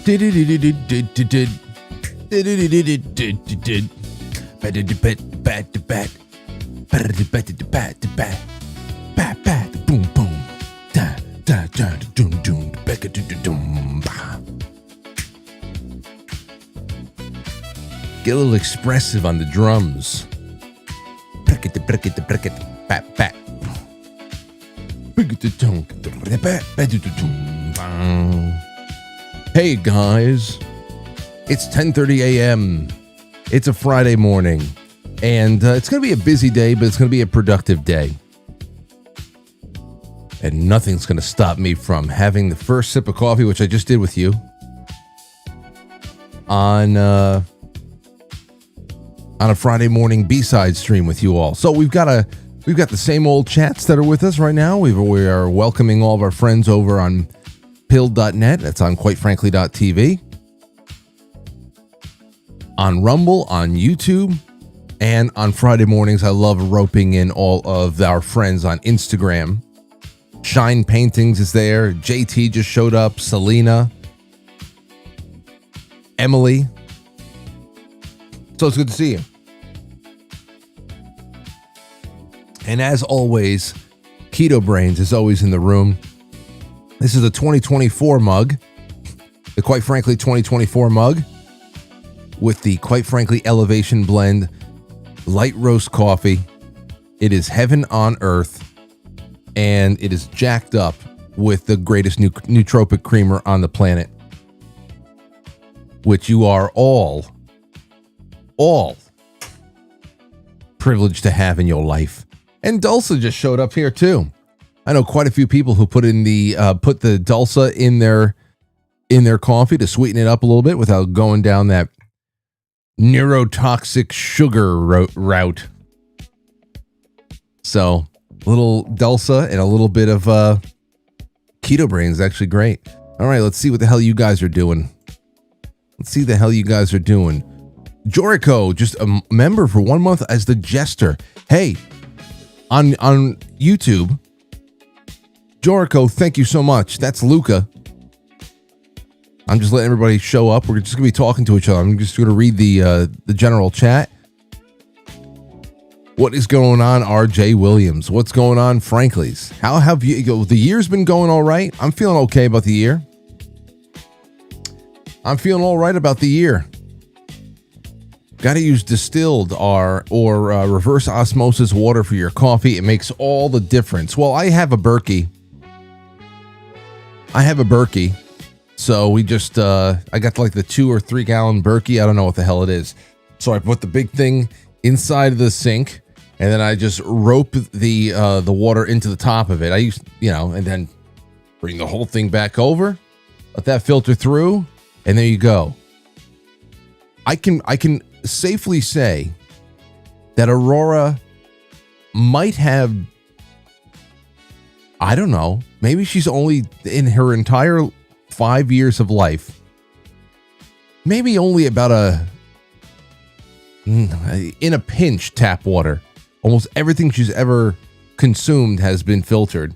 Get a little expressive on the drums. Hey guys, it's 10:30 a.m. It's a Friday morning, and it's going to be a busy day, but it's going to be a productive day. And nothing's going to stop me from having the first sip of coffee, which I just did with you, on a Friday morning B-side stream with you all. So we've got the same old chats that are with us right now. We are welcoming all of our friends over on pilled.net. That's on quitefrankly.tv. On Rumble, on YouTube, and on Friday mornings, I love roping in all of our friends on Instagram. Shine Paintings is there. JT just showed up. Selena. Emily. So it's good to see you. And as always, Keto Brainz is always in the room. This is a 2024 mug. The Quite Frankly 2024 mug with the Quite Frankly Elevation Blend light roast coffee. It is heaven on earth, and it is jacked up with the greatest nootropic creamer on the planet, which you are all privileged to have in your life. And Dulce just showed up here too. I know quite a few people who put the Dulce in their coffee to sweeten it up a little bit without going down that neurotoxic sugar route. So a little Dulce and a little bit of Keto Brainz is actually great. All right, let's see what the hell you guys are doing. Joricho, just a member for 1 month as the jester. Hey, on YouTube, Joricho, thank you so much. That's Luca. I'm just letting everybody show up. We're just going to be talking to each other. I'm just going to read the general chat. What is going on, RJ Williams? What's going on, Franklies? How have you? The year's been going all right. I'm feeling okay about the year. Got to use distilled or reverse osmosis water for your coffee. It makes all the difference. Well, I have a Berkey. So we just, I got like the 2 or 3 gallon Berkey. I don't know what the hell it is. So I put the big thing inside of the sink, and then I just rope the water into the top of it. I use, and then bring the whole thing back over, let that filter through, and there you go. I can safely say that Aurora might have, I don't know, maybe she's only in her entire 5 years of life, maybe only about in a pinch tap water. Almost everything she's ever consumed has been filtered.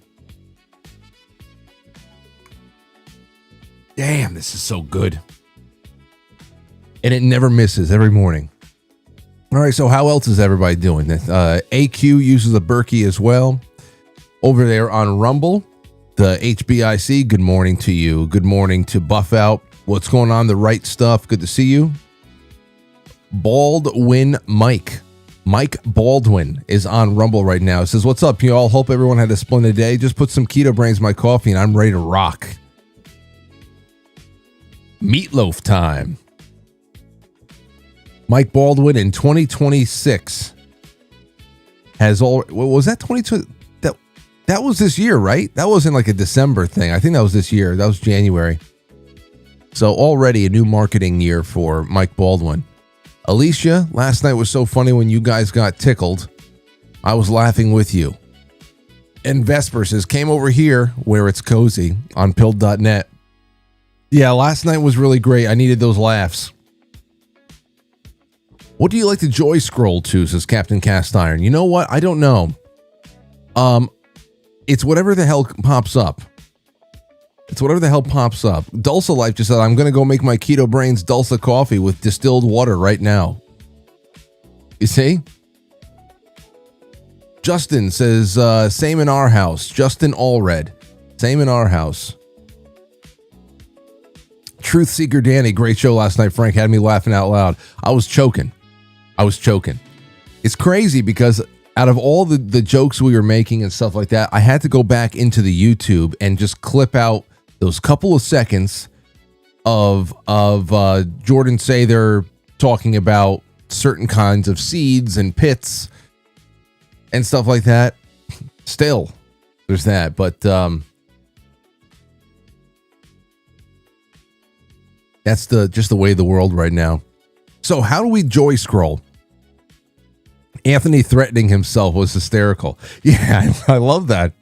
Damn, this is so good. And it never misses every morning. All right, so how else is everybody doing? AQ uses a Berkey as well. Over there on Rumble, the HBIC, good morning to you. Good morning to Buff Out. What's going on? The right stuff. Good to see you. Baldwin Mike Baldwin is on Rumble right now. It says, what's up, y'all? Hope everyone had a splendid day. Just put some Keto Brainz in my coffee and I'm ready to rock. Meatloaf time. Mike Baldwin in 2026 has all. What was that? 22. That was this year, right? That wasn't like a December thing. I think that was this year. That was January. So already a new marketing year for Mike Baldwin. Alicia, last night was so funny when you guys got tickled. I was laughing with you. And Vesper says, came over here where it's cozy on pilled.net. Yeah, last night was really great. I needed those laughs. What do you like to joy scroll to, says Captain Cast Iron? You know what? I don't know. It's whatever the hell pops up. It's whatever the hell pops up. Dulce Life just said, I'm going to go make my Keto Brainz Dulce coffee with distilled water right now. You see? Justin says, same in our house. Justin Allred. Same in our house. Truth Seeker Danny, great show last night. Frank had me laughing out loud. I was choking. It's crazy because out of all the jokes we were making and stuff like that, I had to go back into the YouTube and just clip out those couple of seconds of Jordan Sather talking about certain kinds of seeds and pits and stuff like that. Still, there's that, but that's just the way of the world right now. So how do we joy scroll? Anthony threatening himself was hysterical. Yeah, I love that.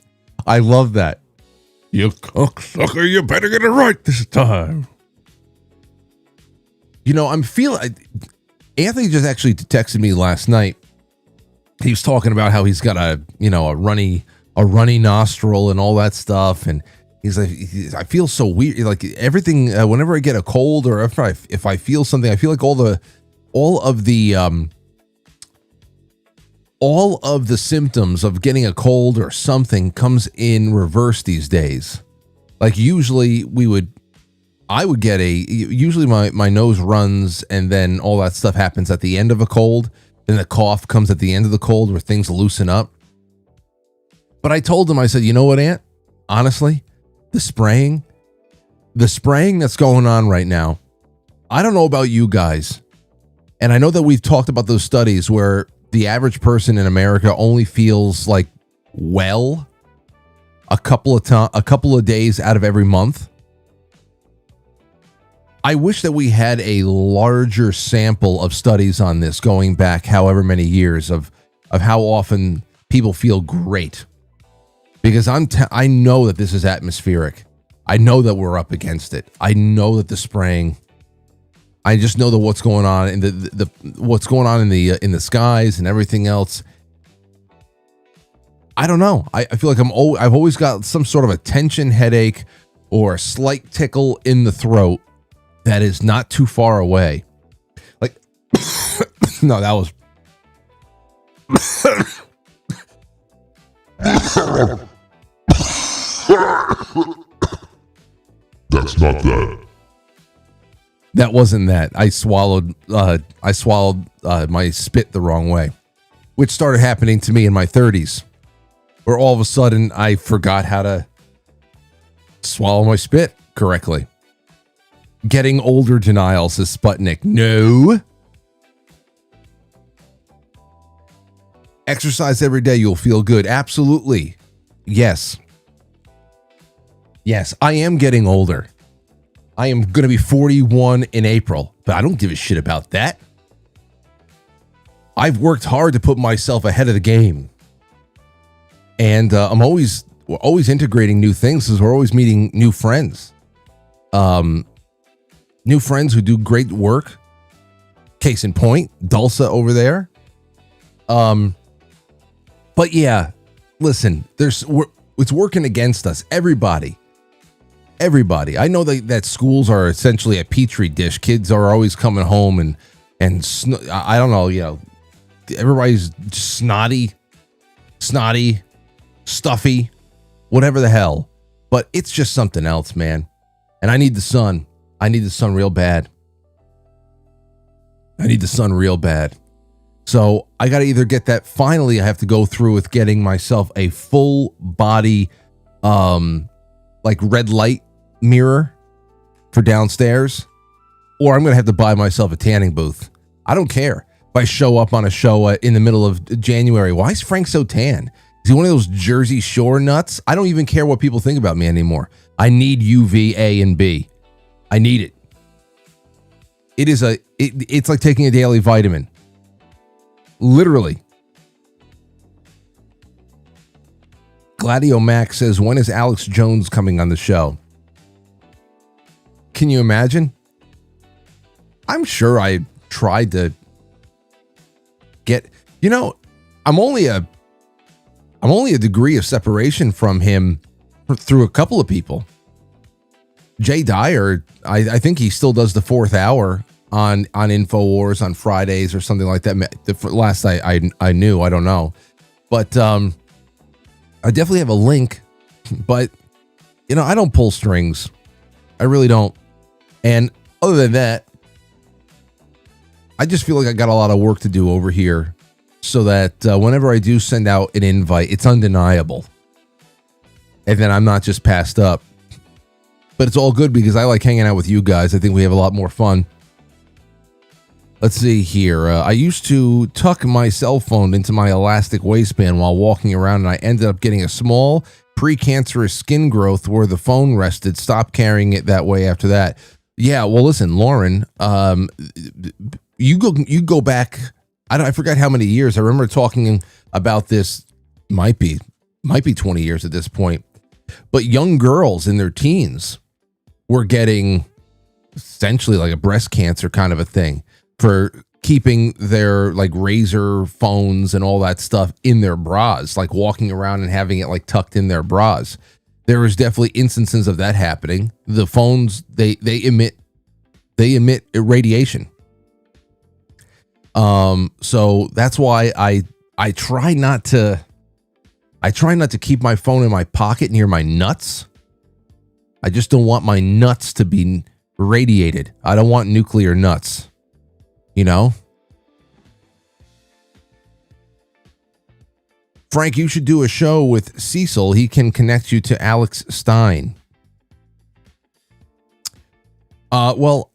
You cocksucker, you better get it right this time. You know, Anthony just actually texted me last night. He was talking about how he's got a runny nostril and all that stuff, and he's like, I feel so weird. Like everything, whenever I get a cold or if I feel something, I feel like all of the symptoms of getting a cold or something comes in reverse these days. Like usually I would get usually my nose runs and then all that stuff happens at the end of a cold. Then the cough comes at the end of the cold where things loosen up. But I told him, I said, you know what, Aunt? Honestly, the spraying that's going on right now, I don't know about you guys. And I know that we've talked about those studies where the average person in America only feels like well a couple of days out of every month. I wish that we had a larger sample of studies on this going back however many years of how often people feel great. Because I know that this is atmospheric. I know that we're up against it. I know that the spraying, I just know that what's going on in what's going on in the skies and everything else. I don't know. I feel like I've always got some sort of a tension headache or a slight tickle in the throat that is not too far away. Like, no, that was. That's not that. That wasn't that. I swallowed my spit the wrong way, which started happening to me in my 30s, where all of a sudden I forgot how to swallow my spit correctly. Getting older denial, says Sputnik. No. Exercise every day, you'll feel good. Absolutely. Yes. Yes, I am getting older. I am going to be 41 in April, but I don't give a shit about that. I've worked hard to put myself ahead of the game. And we're always integrating new things because we're always meeting new friends. New friends who do great work. Case in point, Dulce over there. But yeah, listen, it's working against us. Everybody. I know that schools are essentially a petri dish. Kids are always coming home and I don't know, everybody's snotty, stuffy, whatever the hell. But it's just something else, man. And I need the sun. I need the sun real bad. So I got to either get that. Finally, I have to go through with getting myself a full body, like red light mirror for downstairs, or I'm going to have to buy myself a tanning booth. I don't care if I show up on a show in the middle of January. Why is Frank so tan? Is he one of those Jersey Shore nuts? I don't even care what people think about me anymore. I need UV A and B. I need it. It's like taking a daily vitamin. Literally. Gladio Max says, when is Alex Jones coming on the show? Can you imagine? I'm sure I tried to get, I'm only a degree of separation from him through a couple of people. Jay Dyer, I think he still does the 4th hour on InfoWars on Fridays or something like that. The last I knew, I don't know. But I definitely have a link. But, I don't pull strings. I really don't. And other than that, I just feel like I got a lot of work to do over here so that whenever I do send out an invite, it's undeniable. And then I'm not just passed up. But it's all good because I like hanging out with you guys. I think we have a lot more fun. Let's see here. I used to tuck my cell phone into my elastic waistband while walking around, and I ended up getting a small precancerous skin growth where the phone rested. Stopped carrying it that way after that. Yeah, well, listen, Lauren, you go back. I forgot how many years. I remember talking about this. Might be 20 years at this point. But young girls in their teens were getting essentially like a breast cancer kind of a thing for keeping their like razor phones and all that stuff in their bras, like walking around and having it like tucked in their bras. There was definitely instances of that happening. The phones, they emit radiation. So that's why I try not to keep my phone in my pocket near my nuts. I just don't want my nuts to be radiated. I don't want nuclear nuts, Frank, you should do a show with Cecil. He can connect you to Alex Stein. Well,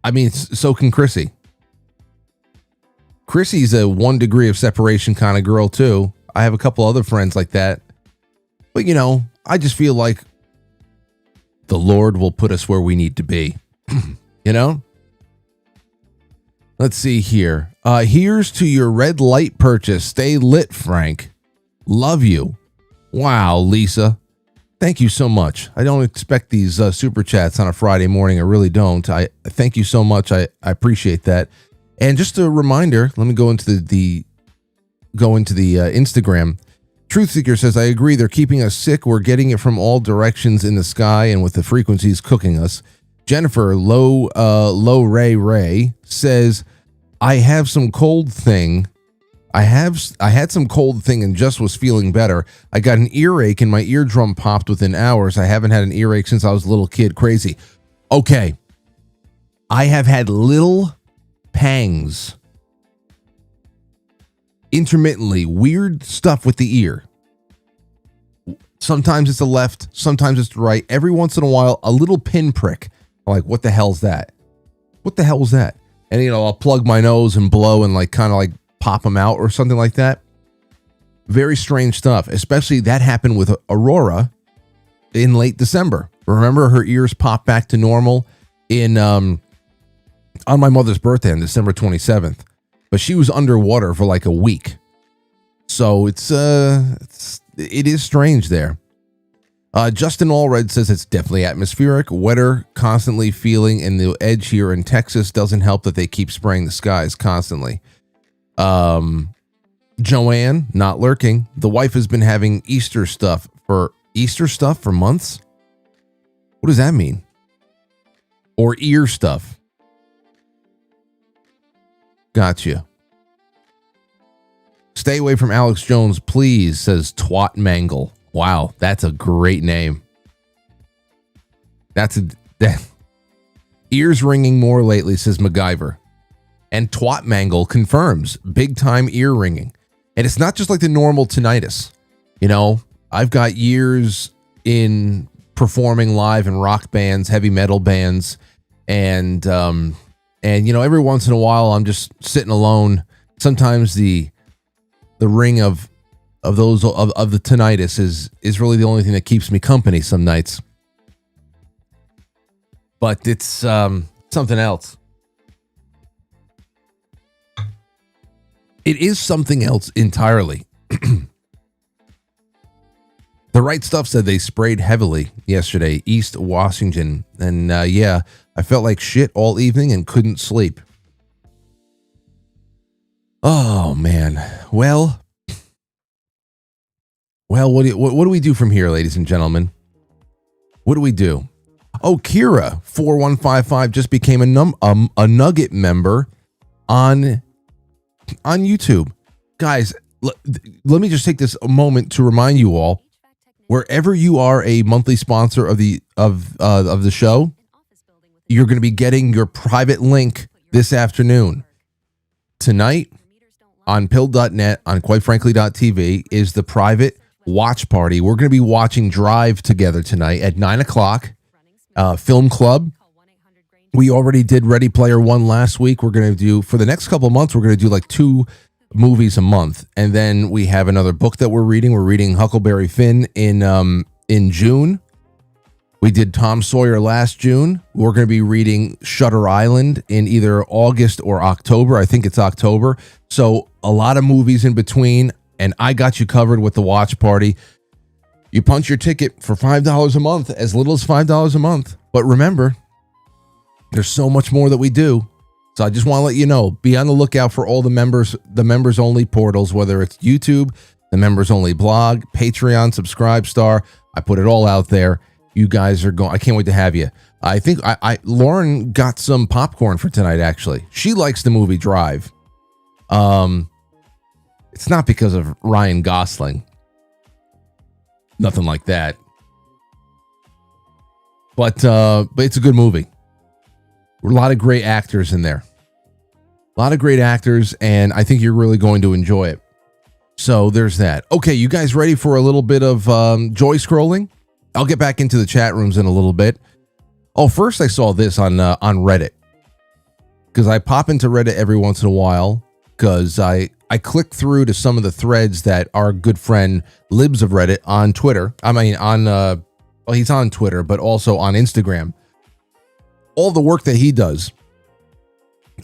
I mean, so can Chrissy. Chrissy's a 1 degree of separation kind of girl too. I have a couple other friends like that. But, I just feel like the Lord will put us where we need to be. Let's see here. Here's to your red light purchase. Stay lit, Frank. Love you. Wow, Lisa. Thank you so much. I don't expect these super chats on a Friday morning. I really don't. I thank you so much. I appreciate that. And just a reminder, let me go into the Instagram. Truth Seeker says, I agree. They're keeping us sick. We're getting it from all directions in the sky and with the frequencies cooking us. Jennifer Low Ray says, I had some cold thing and just was feeling better. I got an earache and my eardrum popped within hours. I haven't had an earache since I was a little kid. Crazy. Okay. I have had little pangs intermittently, weird stuff with the ear. Sometimes it's the left, sometimes it's the right. Every once in a while, a little pinprick. I'm like, what the hell's that? What the hell is that? And I'll plug my nose and blow and like kind of like pop them out or something like that. Very strange stuff. Especially that happened with Aurora in late December. Remember, her ears popped back to normal in on my mother's birthday on December 27th. But she was underwater for like a week. So it is strange there. Justin Allred says it's definitely atmospheric, wetter, constantly feeling, and the edge here in Texas doesn't help that they keep spraying the skies constantly. Joanne, not lurking. The wife has been having Easter stuff for months. What does that mean? Or ear stuff. Gotcha. Stay away from Alex Jones, please, says Twat Mangle. Wow, that's a great name. Ears ringing more lately, says MacGyver. And Twat Mangle confirms big time ear ringing. And it's not just like the normal tinnitus. I've got years in performing live in rock bands, heavy metal bands, and every once in a while I'm just sitting alone. Sometimes the ring of the tinnitus is really the only thing that keeps me company some nights. But it's something else. It is something else entirely. The Right Stuff said they sprayed heavily yesterday, East Washington. And I felt like shit all evening and couldn't sleep. Oh, man. Well, what do we do from here, ladies and gentlemen? What do we do? Oh, Kira 4155 just became a Nugget member on YouTube. Guys, let me just take this a moment to remind you all, wherever you are a monthly sponsor of the show, you're going to be getting your private link this afternoon. Tonight on pill.net, on quitefrankly.tv, is the private watch party. We're going to be watching Drive together tonight at 9 o'clock. Film Club. We already did Ready Player One last week. We're going to do, for the next couple of months, we're going to do like 2 movies a month. And then we have another book that we're reading. We're reading Huckleberry Finn in June. We did Tom Sawyer last June. We're going to be reading Shutter Island in either August or October. I think it's October. So a lot of movies in between. And I got you covered with the watch party. You punch your ticket for $5 a month, as little as $5 a month. But remember, there's so much more that we do. So I just want to let you know, be on the lookout for all the members only portals, whether it's YouTube, the members only blog, Patreon, Subscribestar. I put it all out there. You guys are going, I can't wait to have you. I think Lauren got some popcorn for tonight, actually. She likes the movie Drive. It's not because of Ryan Gosling. Nothing like that. But it's a good movie. A lot of great actors in there. A lot of great actors, and I think you're really going to enjoy it. So there's that. Okay, you guys ready for a little bit of joy scrolling? I'll get back into the chat rooms in a little bit. Oh, first I saw this on Reddit. Because I pop into Reddit every once in a while. Because I click through to some of the threads that our good friend Libs of Reddit on Twitter. He's on Twitter, but also on Instagram. All the work that he does,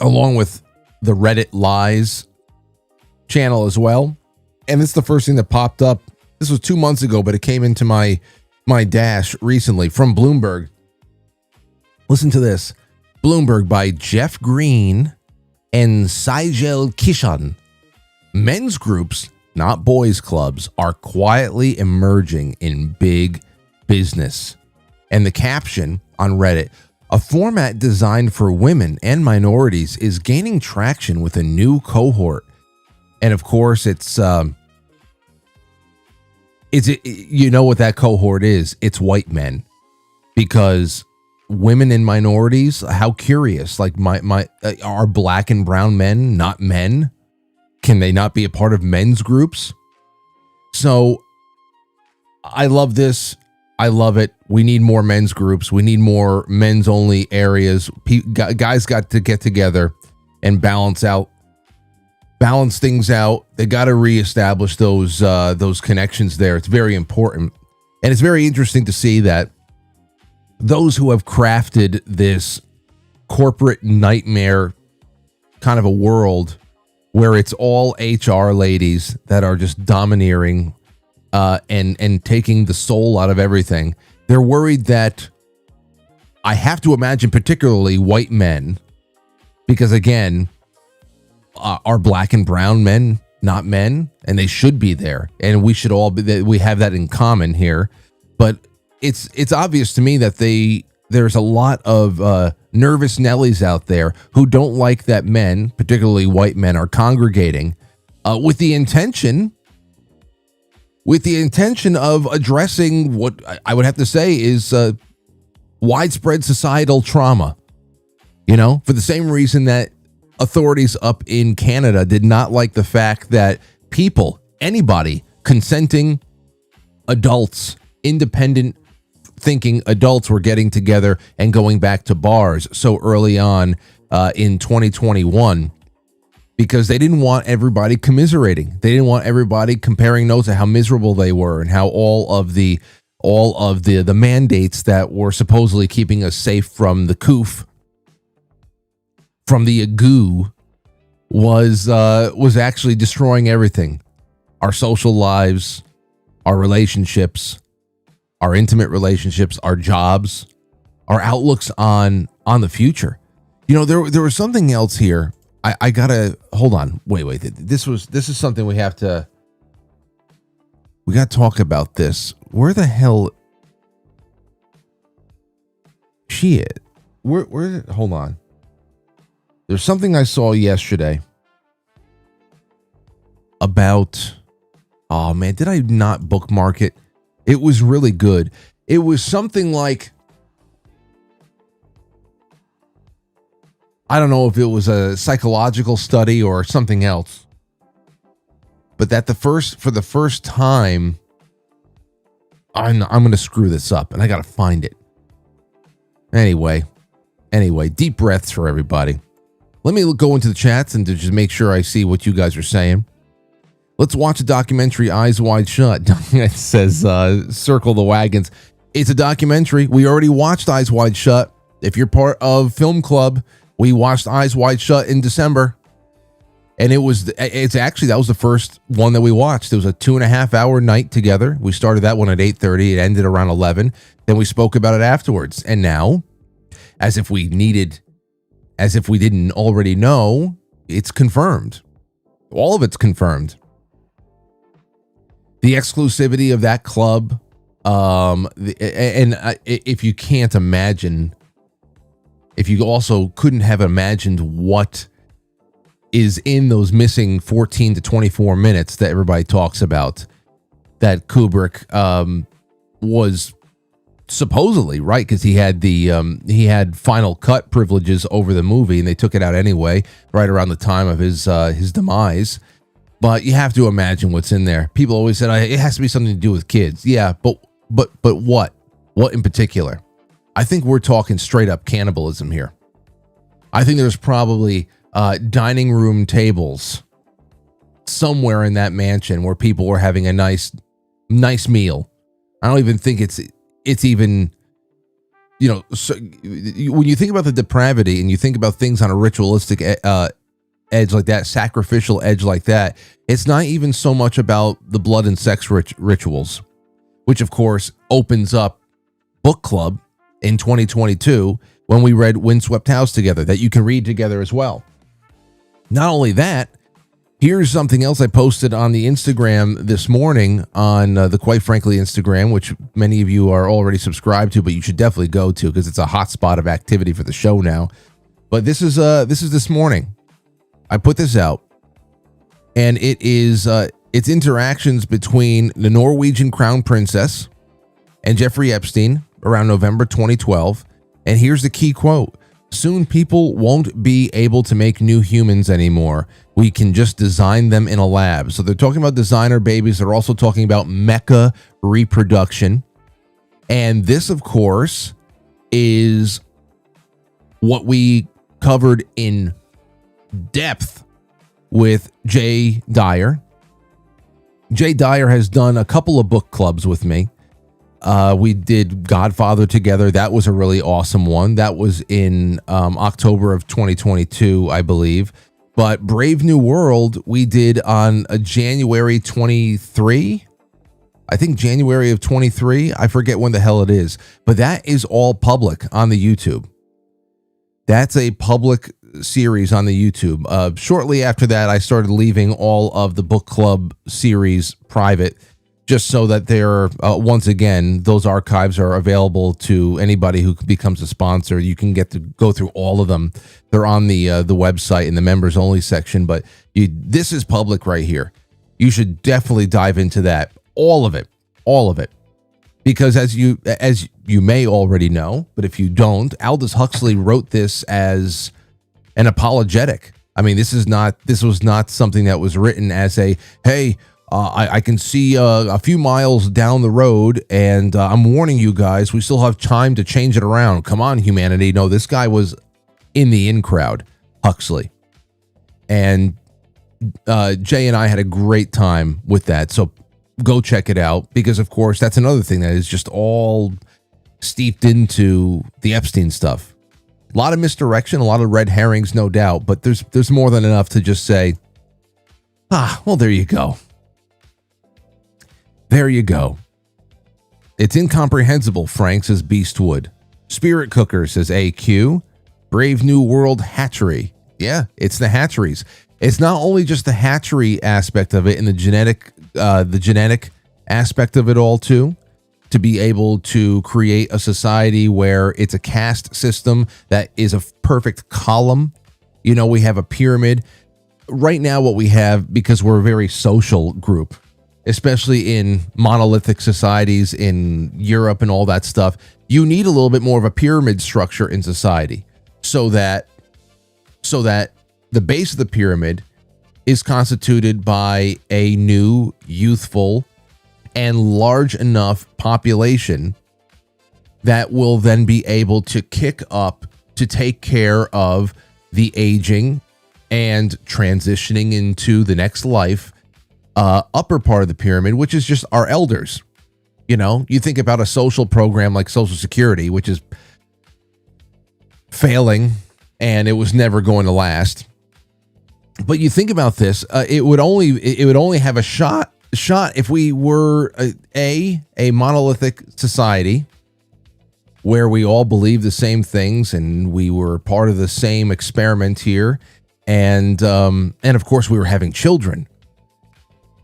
along with the Reddit Lies channel as well. And it's the first thing that popped up. This was 2 months ago, but it came into my dash recently from Bloomberg. Listen to this. Bloomberg by Jeff Green and Saijel Kishan. Men's groups, not boys clubs, are quietly emerging in big business. And the caption on Reddit, a format designed for women and minorities is gaining traction with a new cohort. And of course, it's you know what that cohort is? It's white men. Because women and minorities, how curious, like are black and brown men not men? Can they not be a part of men's groups? So I love this. I love it. We need more men's groups. We need more men's only areas. Guys got to get together and balance things out. They got to reestablish those connections there. It's very important. And it's very interesting to see that those who have crafted this corporate nightmare kind of a world where it's all HR ladies that are just domineering and taking the soul out of everything. They're worried that, I have to imagine, particularly white men, because again, are black and brown men not men? And they should be there. And we should all be, we have that in common here. But it's obvious to me that there's a lot of nervous Nellies out there who don't like that men, particularly white men, are congregating with the intention of addressing what I would have to say is widespread societal trauma. You know, for the same reason that authorities up in Canada did not like the fact that people, anybody, consenting adults, independent thinking adults were getting together and going back to bars so early on in 2021, because they didn't want everybody commiserating. They didn't want everybody comparing notes of how miserable they were and how all of the mandates that were supposedly keeping us safe from the coof, from the ague, was actually destroying everything. Our social lives, our relationships, our intimate relationships, our jobs, our outlooks on the future. You know, there was something else here. I gotta hold on. Wait. This is something we gotta talk about this. Where the hell? Shit. Where is it? Hold on. There's something I saw yesterday about, oh man, did I not bookmark it? It was really good. It was something like, I don't know if it was a psychological study or something else, but that for the first time, I'm going to screw this up and I got to find it. Anyway, deep breaths for everybody. Let me go into the chats and to just make sure I see what you guys are saying. Let's watch a documentary, Eyes Wide Shut. It says, circle the wagons. It's a documentary. We already watched Eyes Wide Shut. If you're part of Film Club, we watched Eyes Wide Shut in December. And that was the first one that we watched. It was a 2.5 hour night together. We started that one at 8:30. It ended around 11. Then we spoke about it afterwards. And now, as if we didn't already know, it's confirmed. All of it's confirmed. The exclusivity of that club, if you can't imagine, if you also couldn't have imagined what is in those missing 14 to 24 minutes that everybody talks about, that Kubrick was supposedly right, because he had final cut privileges over the movie, and they took it out anyway, right around the time of his demise. But you have to imagine what's in there. People always said it has to be something to do with kids. Yeah, but what? What in particular? I think we're talking straight up cannibalism here. I think there's probably dining room tables somewhere in that mansion where people were having a nice meal. I don't even think it's even, so when you think about the depravity and you think about things on a ritualistic edge like that, sacrificial edge like that, it's not even so much about the blood and sex rituals, which of course opens up book club in 2022 when we read Windswept House together, that you can read together as well. Not only that, here's something else I posted on the Instagram this morning, on the Quite Frankly Instagram, which many of you are already subscribed to, but you should definitely go to because it's a hot spot of activity for the show now. But this is this morning. I put this out, and it's interactions between the Norwegian crown princess and Jeffrey Epstein around November 2012. And here's the key quote: "Soon people won't be able to make new humans anymore. We can just design them in a lab." So they're talking about designer babies. They're also talking about mecha reproduction. And this, of course, is what we covered in depth with Jay Dyer. Jay Dyer has done a couple of book clubs with me. We did Godfather together. That was a really awesome one. That was in October of 2022, I believe. But Brave New World, we did on January 23. I think January of 23. I forget when the hell it is. But that is all public on the YouTube. That's a public series on the YouTube. Shortly after that, I started leaving all of the book club series private, just so that they're, once again, those archives are available to anybody who becomes a sponsor. You can get to go through all of them. They're on the website in the members only section, but this is public right here. You should definitely dive into that. All of it. Because as you may already know, but if you don't, Aldous Huxley wrote this as an apologetic. I mean, this was not something that was written as a, hey, I can see a few miles down the road, and I'm warning you guys, we still have time to change it around. Come on, humanity. No, this guy was in the in crowd, Huxley. And Jay and I had a great time with that. So go check it out, because, of course, that's another thing that is just all steeped into the Epstein stuff. A lot of misdirection, a lot of red herrings, no doubt, but there's more than enough to just say, well, there you go. There you go. It's incomprehensible, Frank, says Beastwood. Spirit Cooker, says AQ. Brave New World Hatchery. Yeah, it's the hatcheries. It's not only just the hatchery aspect of it and the genetic aspect of it all too. to be able to create a society where it's a caste system that is a perfect column. You know, we have a pyramid. Right now, what we have, because we're a very social group, especially in monolithic societies in Europe and all that stuff, you need a little bit more of a pyramid structure in society so that the base of the pyramid is constituted by a new, youthful, and large enough population that will then be able to kick up to take care of the aging and transitioning into the next life, upper part of the pyramid, which is just our elders. You know, you think about a social program like Social Security, which is failing and it was never going to last. But you think about this, it would only have a shot if we were a monolithic society where we all believe the same things and we were part of the same experiment here, and of course we were having children,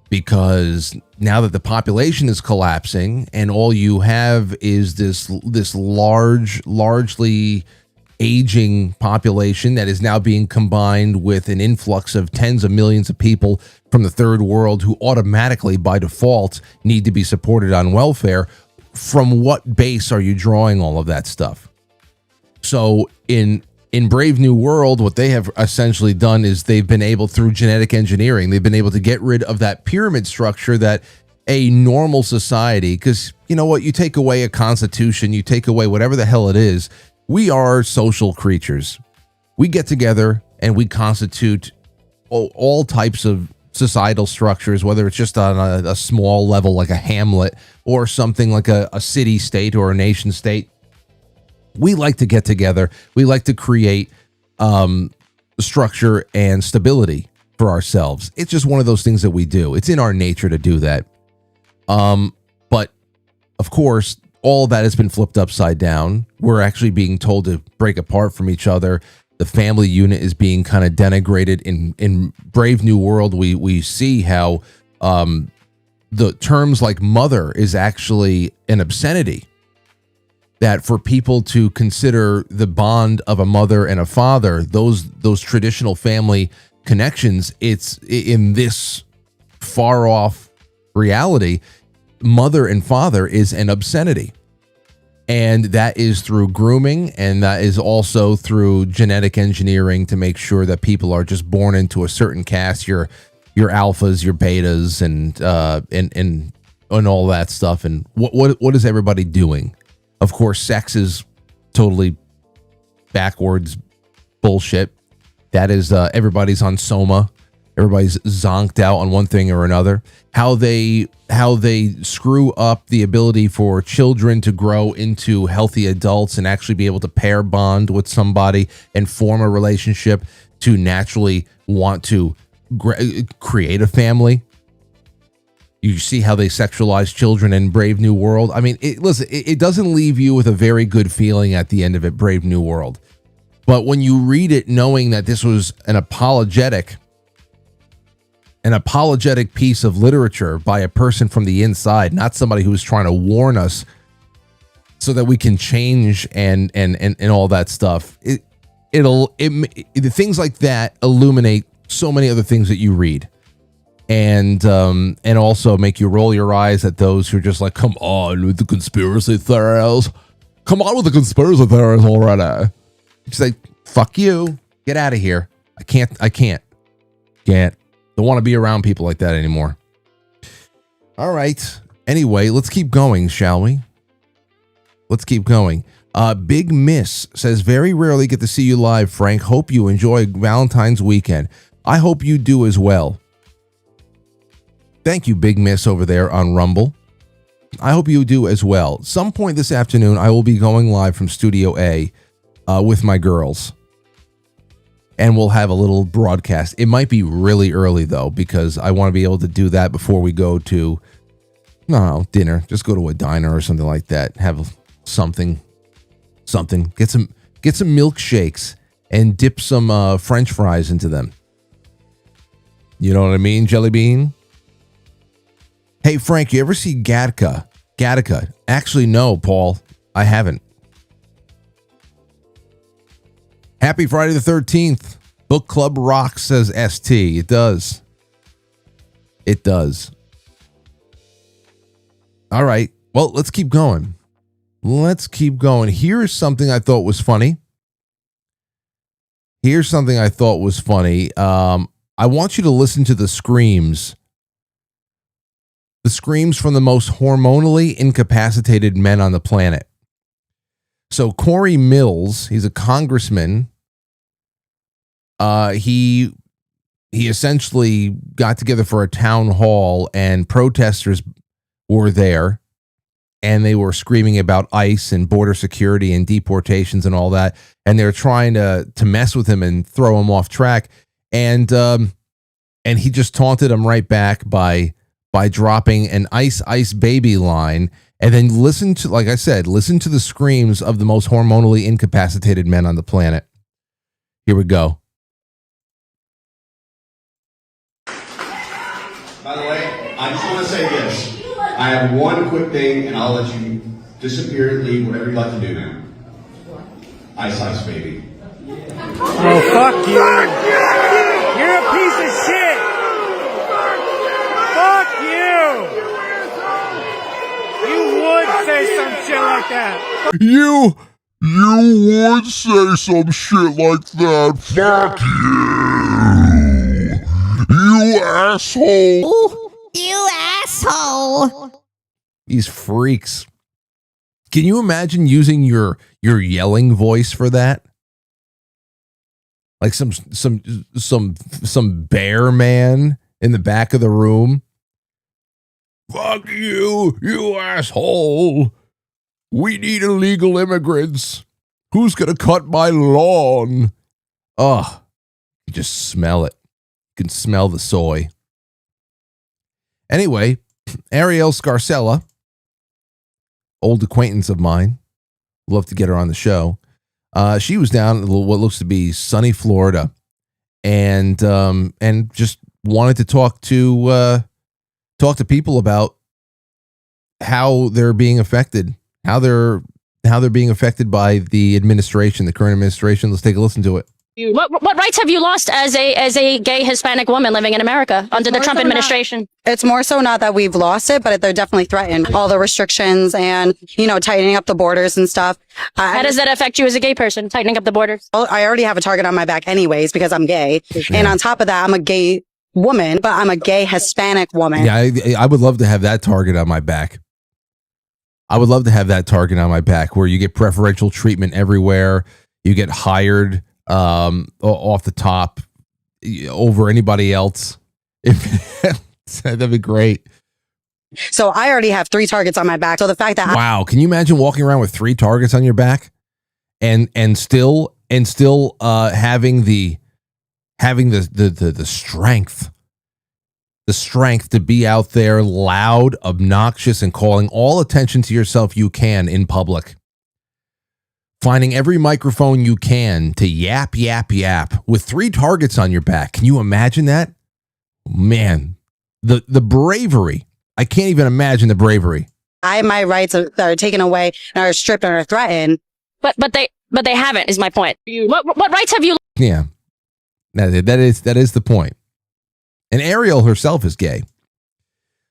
because now that the population is collapsing and all you have is this largely aging population that is now being combined with an influx of tens of millions of people from the third world who automatically by default need to be supported on welfare. From what base are you drawing all of that stuff? So in Brave New World, what they have essentially done is they've been able, through genetic engineering, they've been able to get rid of that pyramid structure that a normal society, because you know what, you take away a constitution, you take away whatever the hell it is, we are social creatures. We get together and we constitute all types of societal structures, whether it's just on a small level like a hamlet or something like a city state or a nation state. We like to get together. We like to create structure and stability for ourselves. It's just one of those things that we do. It's in our nature to do that. But of course, all that has been flipped upside down. We're actually being told to break apart from each other. The family unit is being kind of denigrated. In Brave New World, we see how the terms like mother is actually an obscenity. That for people to consider the bond of a mother and a father, those traditional family connections, it's in this far off reality, mother and father is an obscenity. And that is through grooming, and that is also through genetic engineering to make sure that people are just born into a certain caste, your alphas, your betas, and all that stuff. And what is everybody doing? Of course, sex is totally backwards bullshit. That is, everybody's on Soma. Everybody's zonked out on one thing or another. How they screw up the ability for children to grow into healthy adults and actually be able to pair bond with somebody and form a relationship to naturally want to create a family. You see how they sexualize children in Brave New World. I mean, it doesn't leave you with a very good feeling at the end of it, Brave New World. But when you read it knowing that this was an apologetic piece of literature by a person from the inside, not somebody who was trying to warn us so that we can change and all that stuff, things like that illuminate so many other things that you read. And also make you roll your eyes at those who are just like, come on with the conspiracy theories. Come on with the conspiracy theories already. It's like, fuck you. Get out of here. I can't. Don't want to be around people like that anymore. All right. Anyway, let's keep going, shall we? Let's keep going. Big Miss says, very rarely get to see you live, Frank. Hope you enjoy Valentine's weekend. I hope you do as well. Thank you, Big Miss over there on Rumble. I hope you do as well. Some point this afternoon, I will be going live from Studio A with my girls. And we'll have a little broadcast. It might be really early, though, because I want to be able to do that before we go to, dinner. Just go to a diner or something like that. Have something. Get some milkshakes and dip some French fries into them. You know what I mean, Jelly Bean? Hey, Frank, you ever see Gattaca? Gattaca. Actually, no, Paul. I haven't. Happy Friday the 13th. Book Club rocks, says ST. It does. It does. All right. Well, let's keep going. Let's keep going. Here's something I thought was funny. I want you to listen to the screams. The screams from the most hormonally incapacitated men on the planet. So Corey Mills, he's a congressman. He essentially got together for a town hall, and protesters were there, and they were screaming about ICE and border security and deportations and all that, and they're trying to mess with him and throw him off track, and he just taunted him right back by dropping an ice baby line. And then listen to the screams of the most hormonally incapacitated men on the planet. Here we go. By the way, I just want to say this. I have one quick thing, and I'll let you disappear, leave, whatever you'd like to do now. Ice, baby. Oh, fuck you. You're a piece of shit. Fuck you. You would say some shit like that. You would say some shit like that. Fuck you. You asshole. Ooh, you asshole. These freaks. Can you imagine using your yelling voice for that? Like some bear man in the back of the room. Fuck you, you asshole. We need illegal immigrants. Who's going to cut my lawn? Oh, you just smell it. You can smell the soy. Anyway, Ariel Scarcella, old acquaintance of mine. Love to get her on the show. She was down in what looks to be sunny Florida, and just wanted to talk to people about how they're being affected, how they're being affected by the administration, the current administration. Let's take a listen to it. What rights have you lost as a gay Hispanic woman living in America under the Trump administration? It's more so not that we've lost it, but they're definitely threatened. All the restrictions and, tightening up the borders and stuff. How does that affect you as a gay person, tightening up the borders? I already have a target on my back anyways because I'm gay. Yeah. And on top of that, I'm a gay woman, but I'm a gay Hispanic woman. Yeah, I would love to have that target on my back. I would love to have that target on my back where you get preferential treatment everywhere. You get hired off the top over anybody else. That'd be great. So I already have 3 targets on my back. So the fact that wow, can you imagine walking around with 3 targets on your back and still having the strength to be out there loud, obnoxious, and calling all attention to yourself you can in public. Finding every microphone you can to yap with 3 targets on your back. Can you imagine that? Man, the bravery. I can't even imagine the bravery. my rights are taken away and are stripped and are threatened. But they haven't, is my point. What rights have you? Yeah, that is the point. And Ariel herself is gay.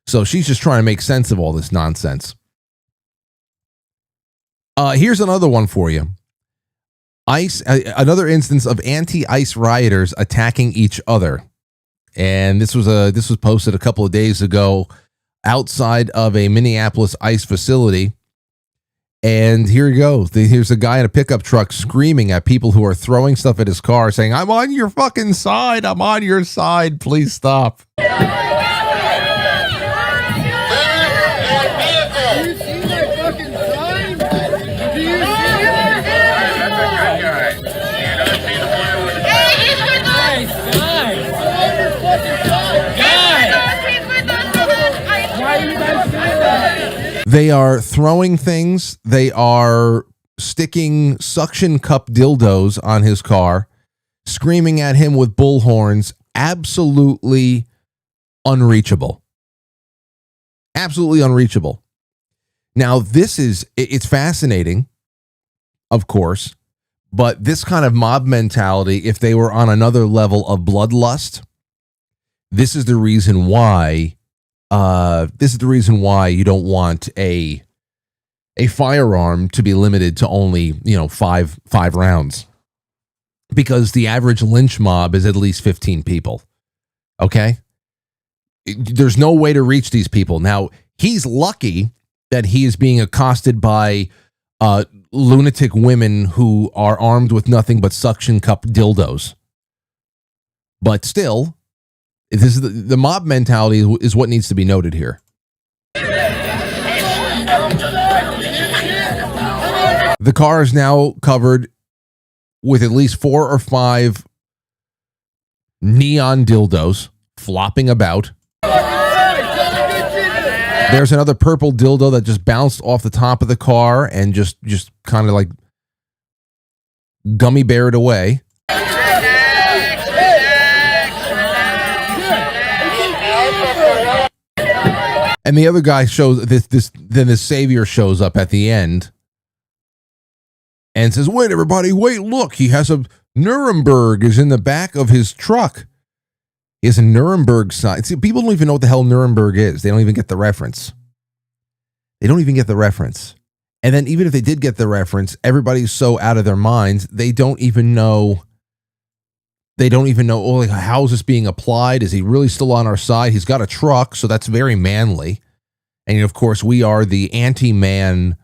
So she's just trying to make sense of all this nonsense. Here's another one for you. Another instance of anti-ICE rioters attacking each other. And this was posted a couple of days ago outside of a Minneapolis ICE facility. And here you go. Here's a guy in a pickup truck screaming at people who are throwing stuff at his car, saying, "I'm on your fucking side. I'm on your side. Please stop." They are throwing things. They are sticking suction cup dildos on his car, screaming at him with bullhorns. Absolutely unreachable. Absolutely unreachable. Now, it's fascinating, of course, but this kind of mob mentality, if they were on another level of bloodlust, this is the reason why you don't want a firearm to be limited to only, five rounds, because the average lynch mob is at least 15 people. Okay. There's no way to reach these people. Now, he's lucky that he is being accosted by lunatic women who are armed with nothing but suction cup dildos. But still, this is the mob mentality is what needs to be noted here. The car is now covered with at least 4 or 5 neon dildos flopping about. There's another purple dildo that just bounced off the top of the car and just kind of like gummy beared away. And the other guy shows then the savior shows up at the end and says, "Wait, everybody, wait, look, he has a Nuremberg is in the back of his truck." He has a Nuremberg sign. See, people don't even know what the hell Nuremberg is. They don't even get the reference. And then even if they did get the reference, everybody's so out of their minds, they don't even know, oh, like, how is this being applied? Is he really still on our side? He's got a truck, so that's very manly. And of course, we are the anti-man,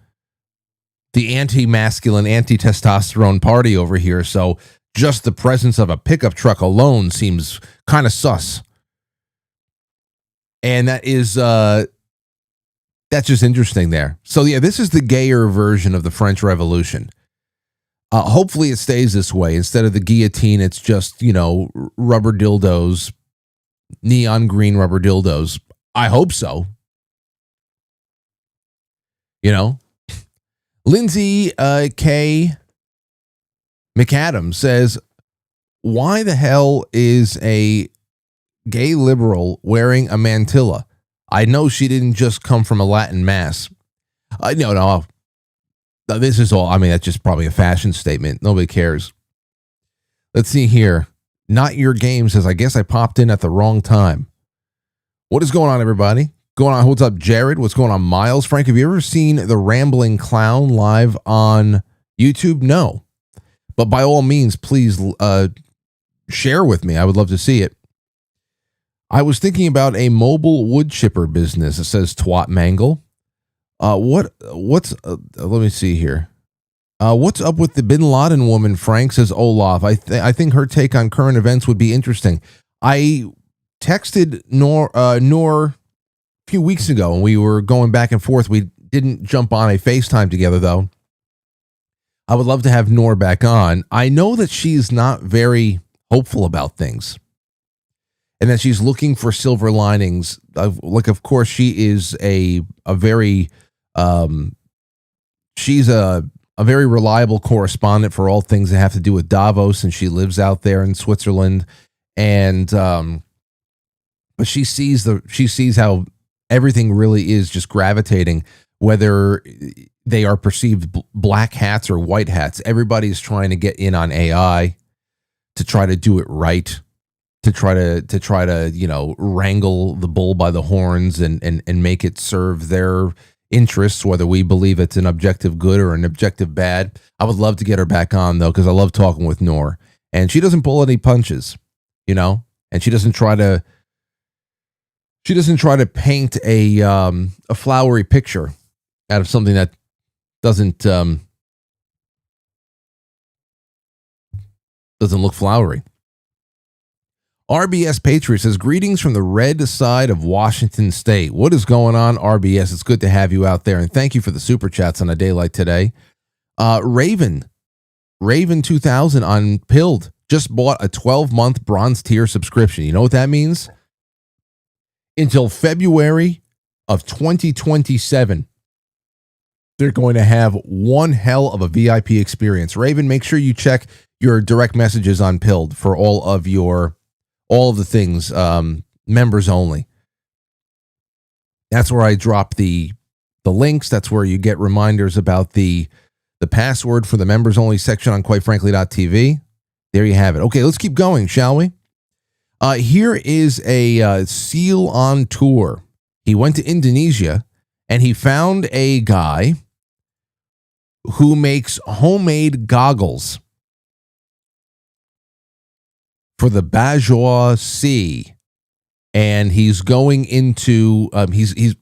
the anti-masculine, anti-testosterone party over here. So just the presence of a pickup truck alone seems kind of sus. And that is, that's just interesting there. So yeah, this is the gayer version of the French Revolution. Hopefully it stays this way. Instead of the guillotine, it's just, rubber dildos, neon green rubber dildos. I hope so. Lindsay K. McAdams says, "Why the hell is a gay liberal wearing a mantilla? I know she didn't just come from a Latin mass." No. This is all, that's just probably a fashion statement. Nobody cares. Let's see here. Not Your Game says, "I guess I popped in at the wrong time." What is going on, everybody? What's up, Jared? What's going on, Miles? Frank, have you ever seen The Rambling Clown live on YouTube? No. But by all means, please share with me. I would love to see it. I was thinking about a mobile wood chipper business. It says Twat Mangle. Let me see here. What's up with the Bin Laden woman, Frank, says Olaf. I think her take on current events would be interesting. I texted Noor a few weeks ago, and we were going back and forth. We didn't jump on a FaceTime together, though. I would love to have Noor back on. I know that she's not very hopeful about things, and that she's looking for silver linings. Of course, she is a very she's a very reliable correspondent for all things that have to do with Davos, and she lives out there in Switzerland. And but she sees how everything really is just gravitating, whether they are perceived black hats or white hats. Everybody's trying to get in on AI to try to do it right, to try to wrangle the bull by the horns and make it serve their interests, whether we believe it's an objective good or an objective bad. I would love to get her back on, though, because I love talking with Noor, and she doesn't pull any punches, and she doesn't try to paint a flowery picture out of something that doesn't look flowery. RBS Patriot says, "Greetings from the red side of Washington State." What is going on, RBS? It's good to have you out there, and thank you for the super chats on a day like today. Raven 2000 on Pilled just bought a 12-month bronze tier subscription. You know what that means? Until February of 2027, they're going to have one hell of a VIP experience. Raven, make sure you check your direct messages on Pilled for all of the things, members only. That's where I drop the the links. That's where you get reminders about the password for the members only section on quitefrankly.tv. There you have it. Okay, let's keep going, shall we? Here is a SEAL on tour. He went to Indonesia and he found a guy who makes homemade goggles for the Bajau Sea. And he's going into,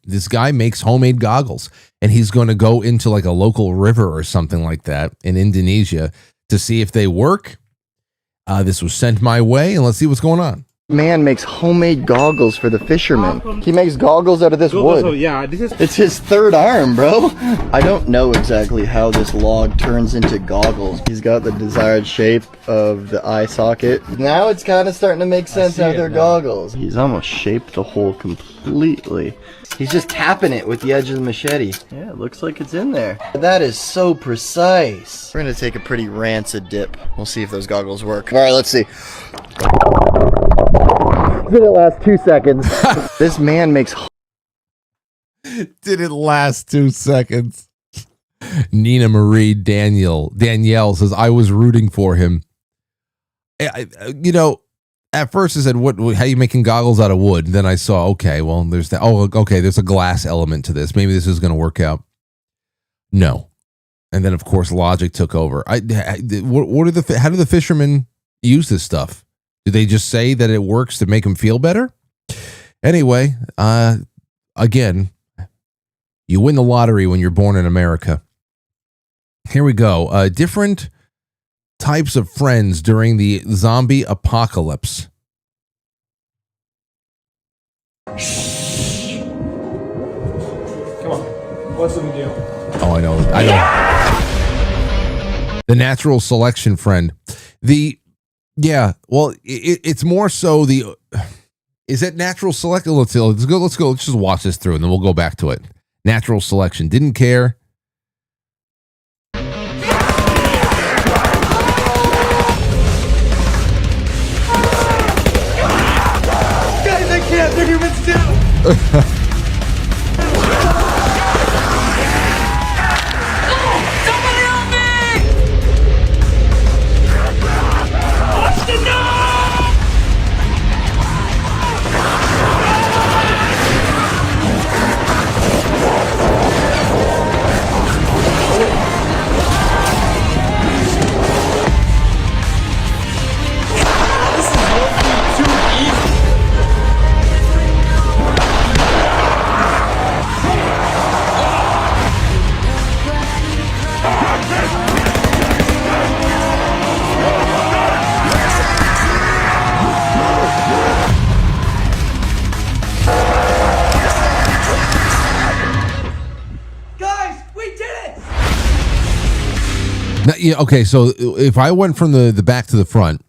this guy makes homemade goggles, and he's going to go into like a local river or something like that in Indonesia to see if they work. This was sent my way, and let's see what's going on. Man makes homemade goggles for the fishermen. He makes goggles out of this wood. Yeah, It's his third arm, bro. I don't know exactly how this log turns into goggles. He's got the desired shape of the eye socket. Now it's kind of starting to make sense how they're goggles. He's almost shaped the hole completely. He's just tapping it with the edge of the machete. Yeah, it looks like it's in there. That is so precise. We're gonna take a pretty rancid dip. We'll see if those goggles work. All right, let's see. Did it last 2 seconds? This man makes. Did it last 2 seconds? Nina Marie Danielle says, I was rooting for him. You know, at first I said, "What? How are you making goggles out of wood?" And then I saw, okay, well, there's that. Oh, okay, there's a glass element to this. Maybe this is going to work out. No, and then of course logic took over. How do the fishermen use this stuff? Do they just say that it works to make them feel better? Anyway, again, you win the lottery when you're born in America. Here we go. Different types of friends during the zombie apocalypse. Come on. What's the big deal? Oh, I know. The natural selection friend. Yeah, well, it's more so is it natural selection? Let's go. Let's just watch this through and then we'll go back to it. Natural selection. Didn't care. Guys, I can't. They're humans too. Yeah, okay, so if I went from the back to the front,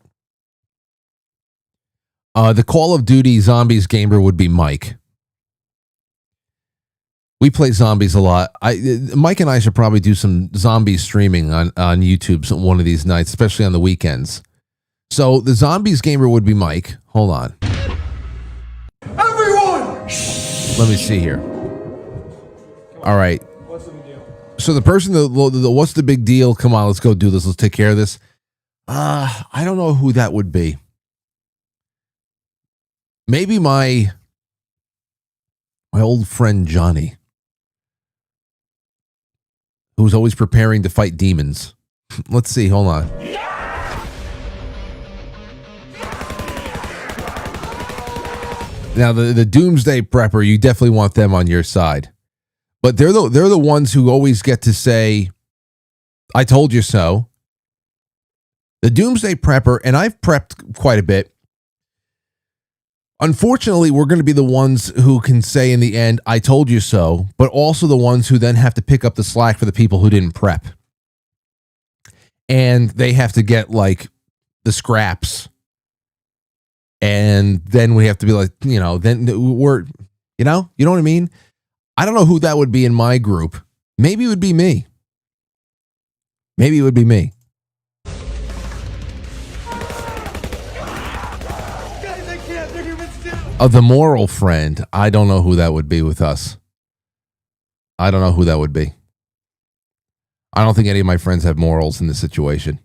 the Call of Duty Zombies gamer would be Mike. We play zombies a lot. Mike and I should probably do some zombie streaming on YouTube one of these nights, especially on the weekends. So the Zombies gamer would be Mike. Hold on. Everyone! Let me see here. All right. What's the big deal? So the person what's the big deal? Come on, let's go do this. Let's take care of this. I don't know who that would be. Maybe my old friend Johnny, who's always preparing to fight demons. Let's see. Hold on. Now the Doomsday Prepper, you definitely want them on your side. But they're the ones who always get to say, "I told you so." The Doomsday Prepper, and I've prepped quite a bit. Unfortunately, we're going to be the ones who can say in the end, "I told you so," but also the ones who then have to pick up the slack for the people who didn't prep. And they have to get like the scraps. And then we have to be like, then we're, you know what I mean? I don't know who that would be in my group. Maybe it would be me. Maybe it would be me. Guys, I can't. They're humans too. The moral friend. I don't know who that would be with us. I don't know who that would be. I don't think any of my friends have morals in this situation.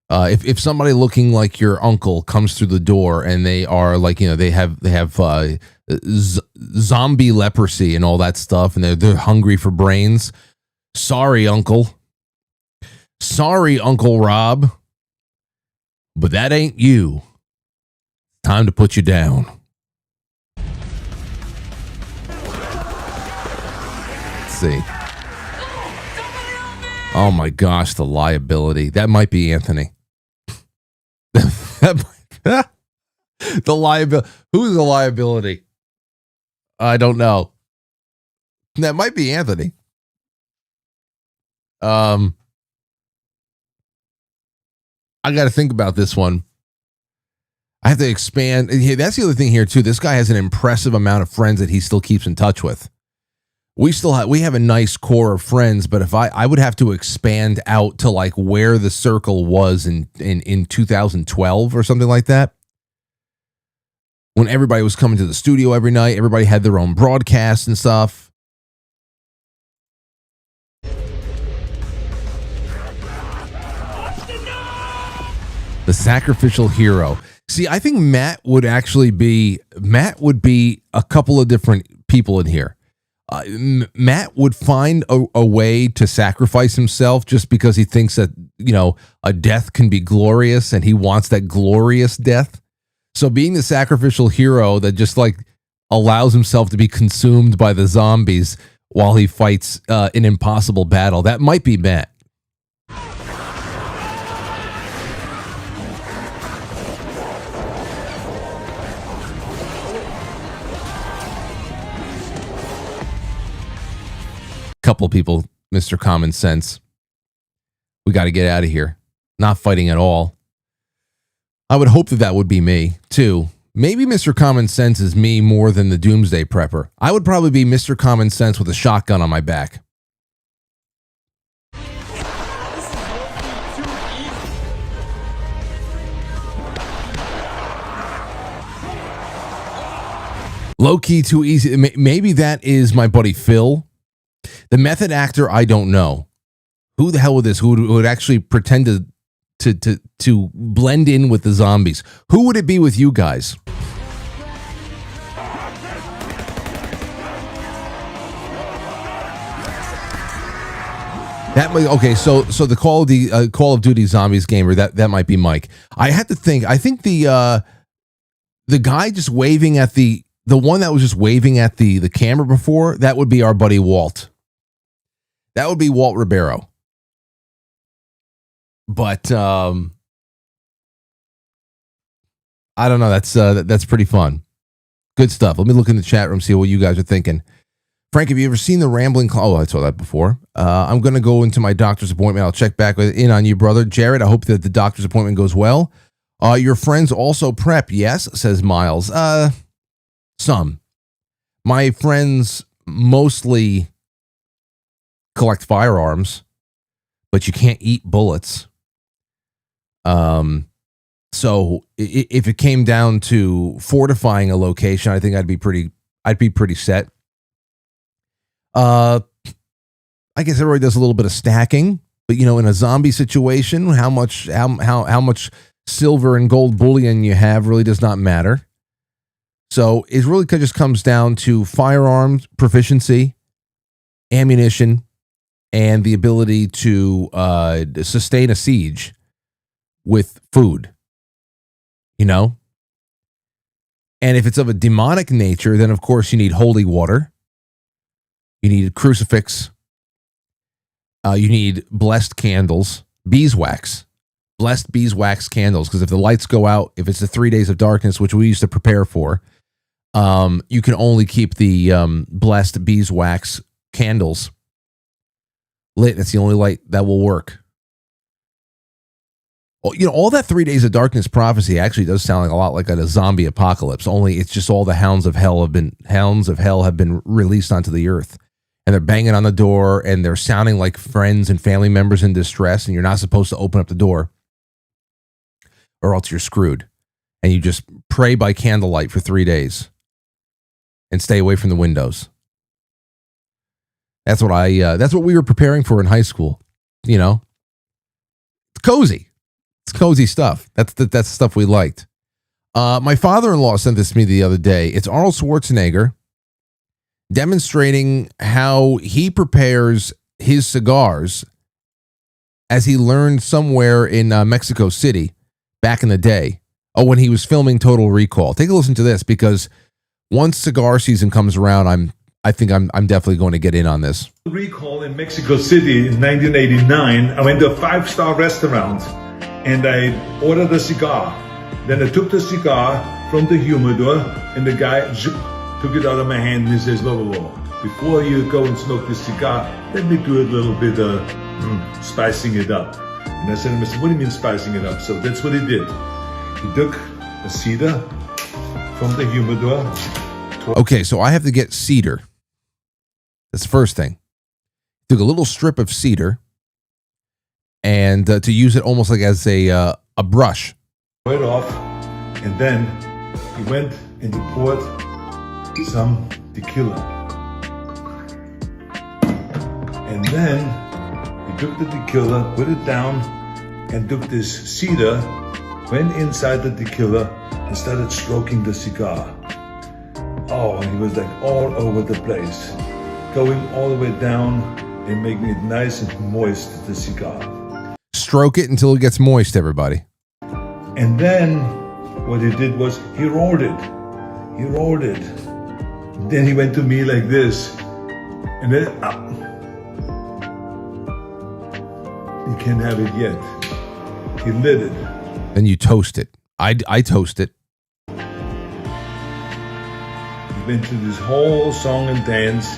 If somebody looking like your uncle comes through the door and they are like, they have zombie leprosy and all that stuff, and they're hungry for brains. Sorry, Uncle. Sorry, Uncle Rob. But that ain't you. Time to put you down. Let's see. Oh my gosh, the liability. That might be Anthony. The liability. Who's the liability? I don't know. That might be Anthony. I got to think about this one. I have to expand. That's the other thing here too. This guy has an impressive amount of friends that he still keeps in touch with. We have a nice core of friends, but if I would have to expand out to like where the circle was in 2012 or something like that, when everybody was coming to the studio every night, everybody had their own broadcasts and stuff. The sacrificial hero. See, I think Matt would be a couple of different people in here. Matt would find a way to sacrifice himself just because he thinks that, a death can be glorious and he wants that glorious death. So being the sacrificial hero that just like allows himself to be consumed by the zombies while he fights an impossible battle, that might be Matt. Couple people, Mr. Common Sense. We got to get out of here. Not fighting at all. I would hope that would be me, too. Maybe Mr. Common Sense is me more than the Doomsday Prepper. I would probably be Mr. Common Sense with a shotgun on my back. Low-key too easy. Maybe that is my buddy Phil. The method actor, I don't know. Who the hell would this? Who would actually pretend to blend in with the zombies? Who would it be with you guys? That might, okay. So the Call of Duty Zombies gamer, that might be Mike. I had to think. I think the guy just waving at the one that was just waving at the camera before, that would be our buddy Walt. That would be Walt Ribeiro. But I don't know. That's pretty fun. Good stuff. Let me look in the chat room, see what you guys are thinking. Frank, have you ever seen the Rambling Clown? Oh, I saw that before. I'm going to go into my doctor's appointment. I'll check back in on you, brother. Jared, I hope that the doctor's appointment goes well. Your friends also prep? Yes, says Miles. Some. My friends mostly collect firearms, but you can't eat bullets. So if it came down to fortifying a location, I think I'd be pretty set. I guess everybody does a little bit of stacking, but in a zombie situation, how much silver and gold bullion you have really does not matter. So it really just comes down to firearms proficiency, ammunition, and the ability to sustain a siege with food. And if it's of a demonic nature, then of course you need holy water. You need a crucifix. You need blessed candles, beeswax, blessed beeswax candles. Because if the lights go out, if it's the 3 days of darkness, which we used to prepare for, you can only keep the blessed beeswax candles lit. That's the only light that will work. All that 3 days of darkness prophecy actually does sound like a lot like a zombie apocalypse. Only it's just all the hounds of hell have been released onto the earth, and they're banging on the door and they're sounding like friends and family members in distress. And you're not supposed to open up the door, or else you're screwed. And you just pray by candlelight for 3 days and stay away from the windows. That's what we were preparing for in high school. You know, it's cozy. It's cozy stuff. That's the stuff we liked. My father-in-law sent this to me the other day. It's Arnold Schwarzenegger demonstrating how he prepares his cigars as he learned somewhere in Mexico City back in the day. Oh, when he was filming Total Recall. Take a listen to this, because once cigar season comes around, I think I'm definitely going to get in on this. Recall in Mexico City in 1989, I went to a 5-star restaurant and I ordered a cigar. Then I took the cigar from the humidor and the guy took it out of my hand and he says, whoa, whoa, whoa. Before you go and smoke this cigar, let me do a little bit of spicing it up. And I said to him, what do you mean spicing it up? So that's what he did. He took a cedar from the humidor. Okay, so I have to get cedar. That's the first thing. Took a little strip of cedar and to use it almost like as a brush. Right off, and then he went and he poured some tequila. And then he took the tequila, put it down, and took this cedar, went inside the tequila, and started stroking the cigar. Oh, and he was like all over the place, going all the way down and making it nice and moist, the cigar. Stroke it until it gets moist, everybody. And then what he did was he rolled it. He rolled it. Then he went to me like this. And then, you can't have it yet. He lit it. Then you toast it. I toast it. He went through this whole song and dance.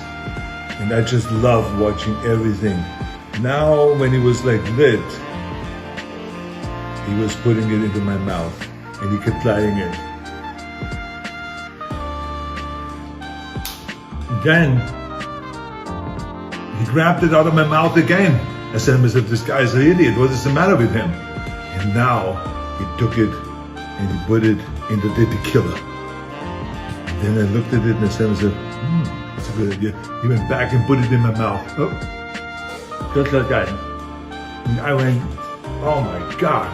And I just loved watching everything. Now when he was like lit, he was putting it into my mouth and he kept lighting it. Then he grabbed it out of my mouth again. I said to myself, this guy's an idiot. What is the matter with him? And now he took it and he put it into the tequila. Then I looked at it and I said to myself, that's a good idea. He went back and put it in my mouth. Oh, just like that. And I went, oh my God.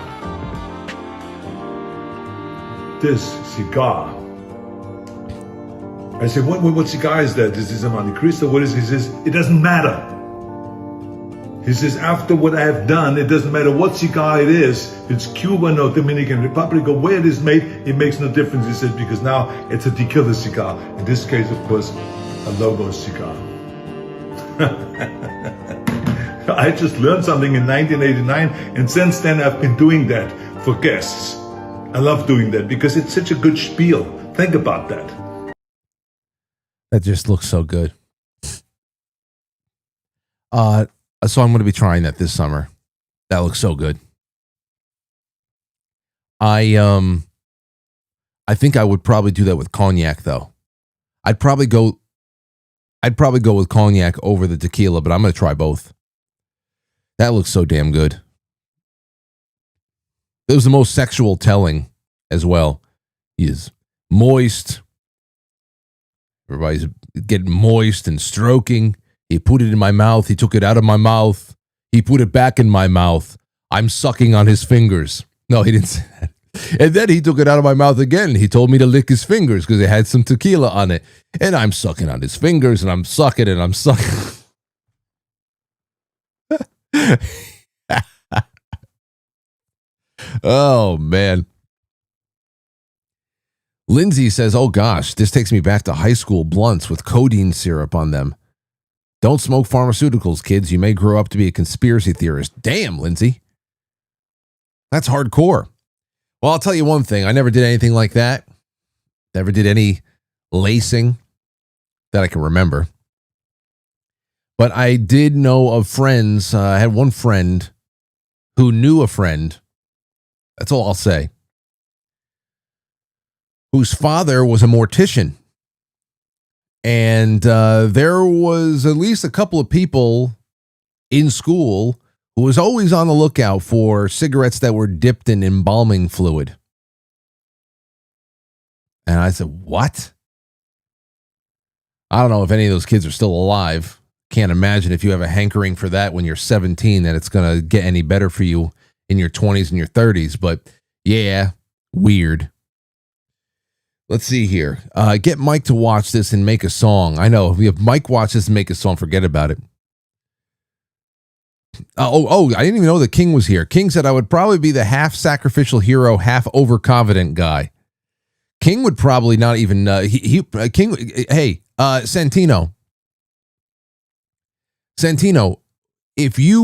This cigar. I said, what cigar is that? Is this a Monte Cristo? What is it? He says, it doesn't matter. He says, after what I have done, it doesn't matter what cigar it is. It's Cuban or Dominican Republic or where it is made, it makes no difference. He says, because now it's a tequila cigar. In this case, of course, a logo cigar. I just learned something in 1989, and since then I've been doing that for guests. I love doing that because it's such a good spiel. Think about that. That just looks so good. So I'm going to be trying that this summer. That looks so good. I think I would probably do that with cognac though. I'd probably go with cognac over the tequila, but I'm going to try both. That looks so damn good. It was the most sexual telling as well. He is moist. Everybody's getting moist and stroking. He put it in my mouth. He took it out of my mouth. He put it back in my mouth. I'm sucking on his fingers. No, he didn't say that. And then he took it out of my mouth again. He told me to lick his fingers because it had some tequila on it. And I'm sucking on his fingers and I'm sucking and I'm sucking. Oh, man. Lindsay says, oh, gosh, this takes me back to high school blunts with codeine syrup on them. Don't smoke pharmaceuticals, kids. You may grow up to be a conspiracy theorist. Damn, Lindsay. That's hardcore. Well, I'll tell you one thing. I never did anything like that. Never did any lacing that I can remember. But I did know of friends. I had one friend who knew a friend. That's all I'll say. Whose father was a mortician. And there was at least a couple of people in school who was always on the lookout for cigarettes that were dipped in embalming fluid. And I said, what? I don't know if any of those kids are still alive. can't imagine if you have a hankering for that when you're 17 that it's going to get any better for you in your 20s and your 30s. But yeah, weird. Let's see here. Get Mike to watch this and make a song. I know. If Mike watch this and make a song, forget about it. I didn't even know the King was here. King said I would probably be the half sacrificial hero, half overconfident guy. King would probably not even King. Hey, Santino, if we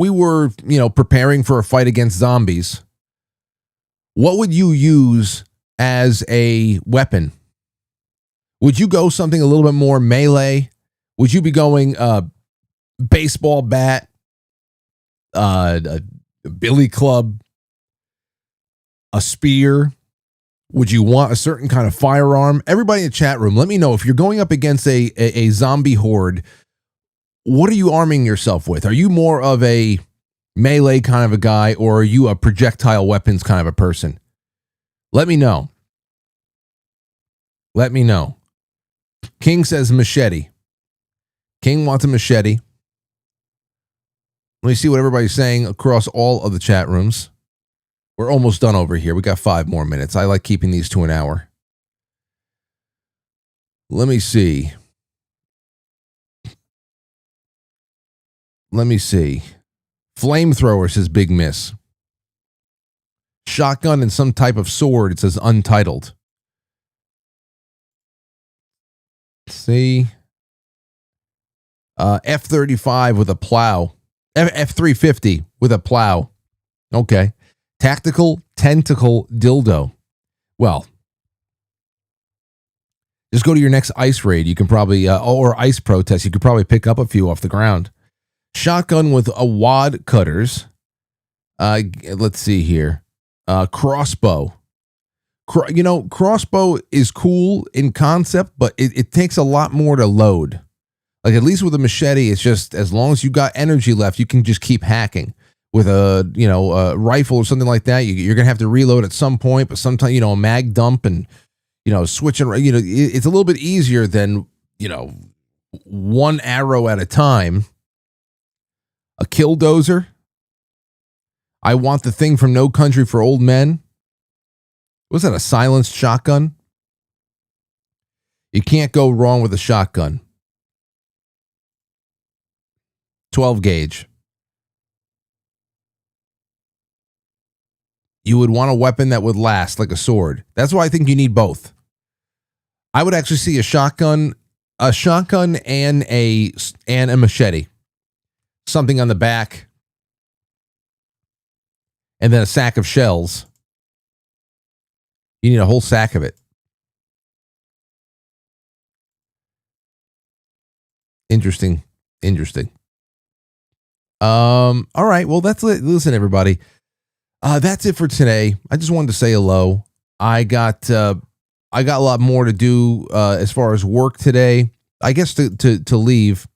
were, preparing for a fight against zombies, what would you use as a weapon? Would you go something a little bit more melee? Would you be going baseball bat, a billy club, a spear? Would you want a certain kind of firearm? Everybody in the chat room, let me know if you're going up against a zombie horde, what are you arming yourself with? Are you more of a melee kind of a guy, or are you a projectile weapons kind of a person? Let me know. Let me know. King says machete. King wants a machete. Let me see what everybody's saying across all of the chat rooms. We're almost done over here. We got 5 more minutes. I like keeping these to an hour. Let me see. Flamethrower says big miss. Shotgun and some type of sword. It says untitled. Let's see. F-35 with a plow. F-350 with a plow. Okay. Tactical tentacle dildo. Well, just go to your next ice raid. You can probably, or ice protest. You could probably pick up a few off the ground. Shotgun with a wad cutters. Let's see here. Crossbow. Crossbow is cool in concept, but it takes a lot more to load. Like, at least with a machete, it's just as long as you got energy left, you can just keep hacking. With a rifle or something like that, you're gonna have to reload at some point. But sometimes, a mag dump and switching. It's a little bit easier than one arrow at a time. A killdozer. I want the thing from No Country for Old Men. Was that a silenced shotgun? You can't go wrong with a shotgun. 12 gauge. You would want a weapon that would last, like a sword. That's why I think you need both. I would actually see a shotgun and a machete. Something on the back. And then a sack of shells. You need a whole sack of it. Interesting. All right. Well, that's it. Listen, everybody. That's it for today. I just wanted to say hello. I got a lot more to do as far as work today. I guess to leave.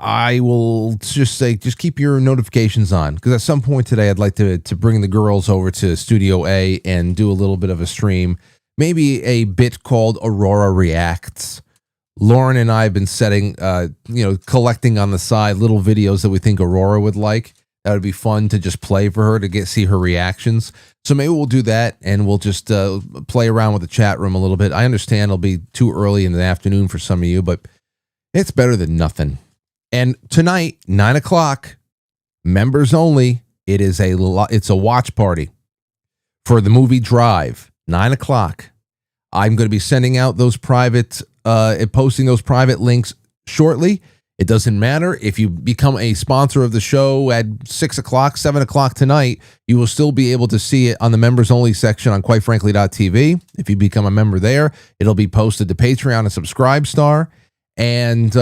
I will just say, just keep your notifications on, because at some point today, I'd like to bring the girls over to Studio A and do a little bit of a stream, maybe a bit called Aurora Reacts. Lauren and I have been setting, collecting on the side little videos that we think Aurora would like. That would be fun to just play for her to see her reactions. So maybe we'll do that, and we'll just play around with the chat room a little bit. I understand it'll be too early in the afternoon for some of you, but it's better than nothing. And tonight, 9:00, members only. It's a watch party for the movie Drive. 9:00. I'm going to be sending out those private, posting those private links shortly. It doesn't matter if you become a sponsor of the show at 6:00, 7:00 tonight. You will still be able to see it on the members only section on quitefrankly.tv. If you become a member there, it'll be posted to Patreon and Subscribestar, and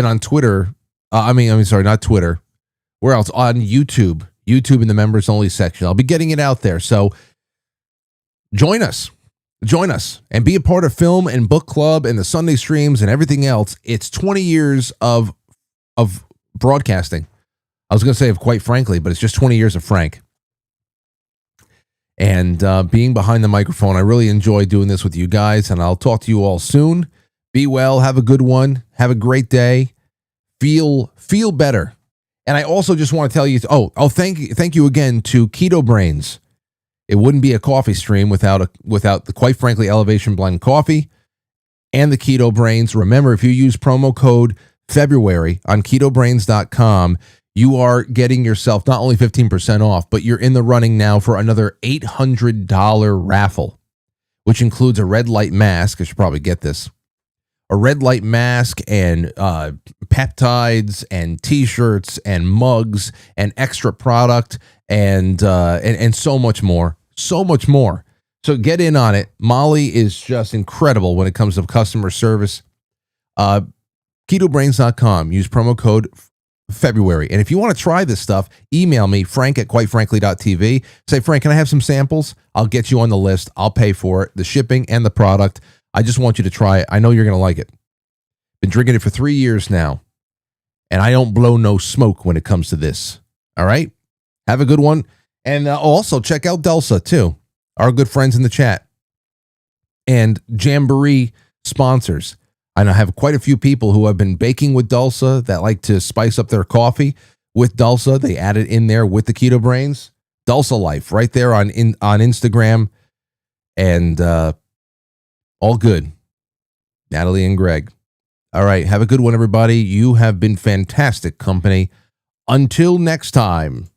on Twitter. Not Twitter. Where else? On YouTube. YouTube in the members only section. I'll be getting it out there. So join us and be a part of Film and Book Club and the Sunday streams and everything else. It's 20 years of broadcasting. I was going to say of Quite Frankly, but it's just 20 years of Frank. and being behind the microphone. I really enjoy doing this with you guys, and I'll talk to you all soon. Be well. Have a good one. Have a great day. Feel better. And I also just want to tell you, thank you again to Keto Brainz. It wouldn't be a coffee stream without the Quite Frankly Elevation Blend coffee and the Keto Brainz. Remember, if you use promo code February on ketobrainz.com, you are getting yourself not only 15% off, but you're in the running now for another $800 raffle, which includes a red light mask. I should probably get this. A red light mask and peptides and T-shirts and mugs and extra product and so much more. So much more. So get in on it. Molly is just incredible when it comes to customer service. Ketobrainz.com. Use promo code February. And if you want to try this stuff, email me, frank@quitefrankly.tv. Say, Frank, can I have some samples? I'll get you on the list. I'll pay for it, the shipping and the product. I just want you to try it. I know you're going to like it. Been drinking it for 3 years now, and I don't blow no smoke when it comes to this. All right? Have a good one. And also check out Delsa, too. Our good friends in the chat. And Jamboree sponsors. I know I have quite a few people who have been baking with Dulsa that like to spice up their coffee with Dulsa. They add it in there with the Keto Brainz. Dulsa Life right there on Instagram. And all good. Natalie and Greg. All right. Have a good one, everybody. You have been fantastic company. Until next time.